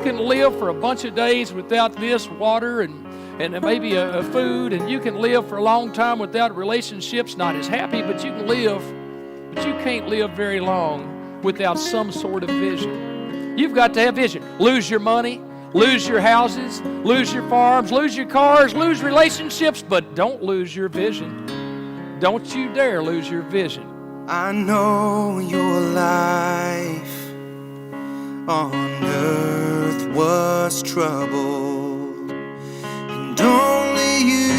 can live for a bunch of days without this water and maybe a food, and you can live for a long time without relationships, not as happy, but you can live, but you can't live very long without some sort of vision. You've got to have vision. Lose your money, lose your houses, lose your farms, lose your cars, lose relationships, but don't lose your vision. Don't you dare lose your vision. I know your life on earth was troubled, and only you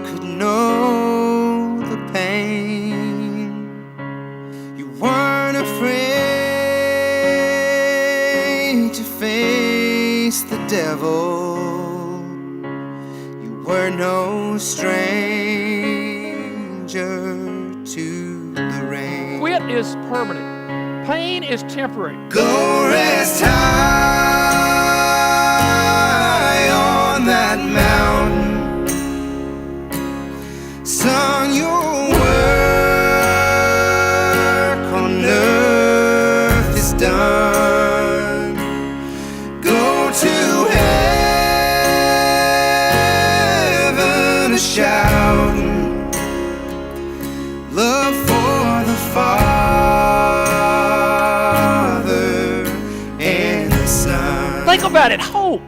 could know the pain. You weren't afraid to face the devil. You were no stranger to the rain. Quit is permanent. Pain is temporary. Go rest high on that mountain. Son, your work on earth is done. Go to heaven a shouting, love for the Father. Think about it, hope.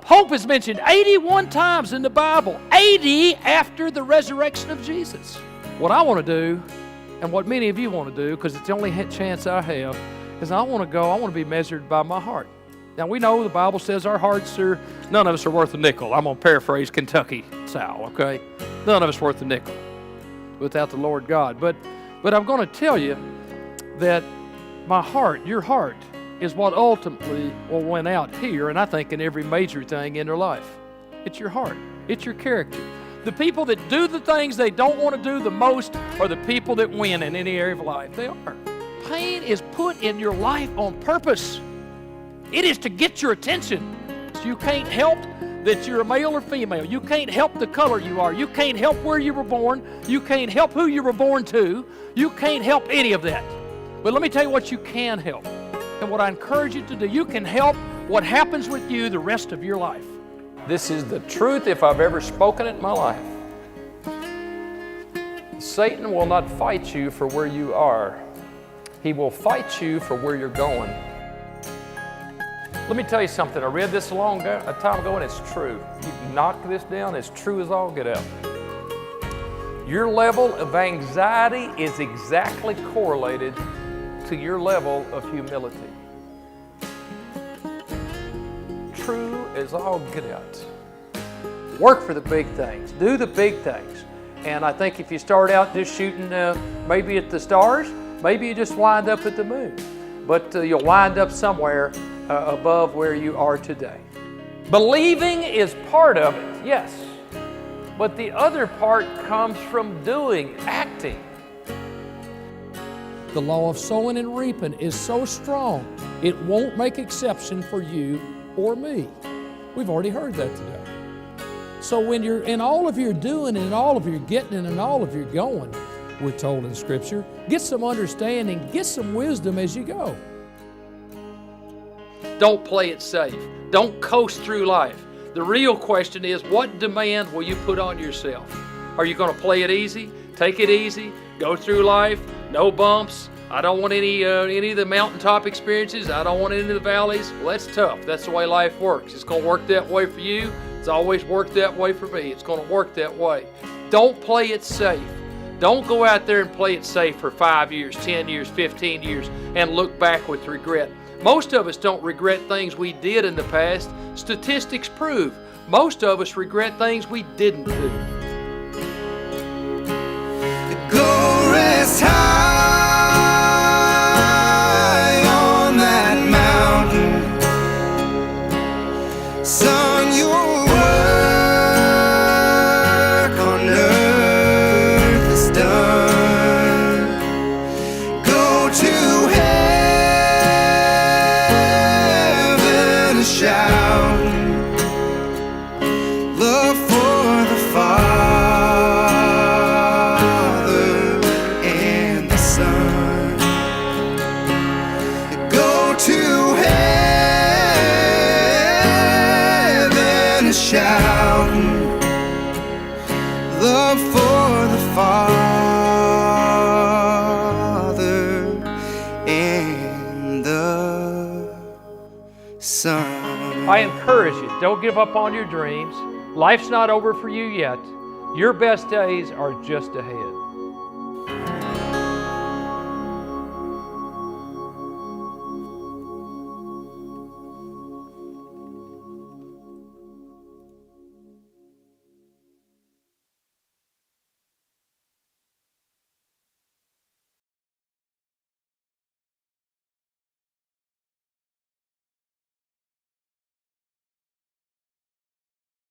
Hope is mentioned 81 times in the Bible, 80 after the resurrection of Jesus. What I want to do, and what many of you want to do, because it's the only chance I have, is I want to be measured by my heart. Now we know the Bible says our hearts are, none of us are worth a nickel. I'm going to paraphrase Kentucky Sal, okay? None of us worth a nickel without the Lord God. But I'm going to tell you that my heart, your heart, is what ultimately will win out here, and I think in every major thing in their life. It's your heart. It's your character. The people that do the things they don't want to do the most are the people that win in any area of life. They are. Pain is put in your life on purpose. It is to get your attention. You can't help that you're a male or female. You can't help the color you are. You can't help where you were born. You can't help who you were born to. You can't help any of that. But let me tell you what you can help. And what I encourage you to do, you can help what happens with you the rest of your life. This is the truth if I've ever spoken it in my life. Satan will not fight you for where you are. He will fight you for where you're going. Let me tell you something. I read this a time ago, and it's true. You can knock this down, it's true as all get out. Your level of anxiety is exactly correlated to your level of humility. True as all get out. Work for the big things. Do the big things. And I think if you start out just shooting maybe at the stars, maybe you just wind up at the moon. But you'll wind up somewhere above where you are today. Believing is part of it, yes. But the other part comes from doing, acting. The law of sowing and reaping is so strong, it won't make exception for you or me. We've already heard that today. So when you're in all of your doing and in all of your getting and in all of your going, we're told in Scripture, get some understanding, get some wisdom as you go. Don't play it safe. Don't coast through life. The real question is, what demand will you put on yourself? Are you going to play it easy, take it easy, go through life, no bumps? I don't want any of the mountaintop experiences. I don't want any of the valleys. Well, that's tough. That's the way life works. It's going to work that way for you. It's always worked that way for me. It's going to work that way. Don't play it safe. Don't go out there and play it safe for 5 years, 10 years, 15 years, and look back with regret. Most of us don't regret things we did in the past. Statistics prove most of us regret things we didn't do. Go rest high on that mountain. Son, your work on earth is done. Go to heaven a shouting, love for the Father and encourage you, don't give up on your dreams. Life's not over for you yet. Your best days are just ahead.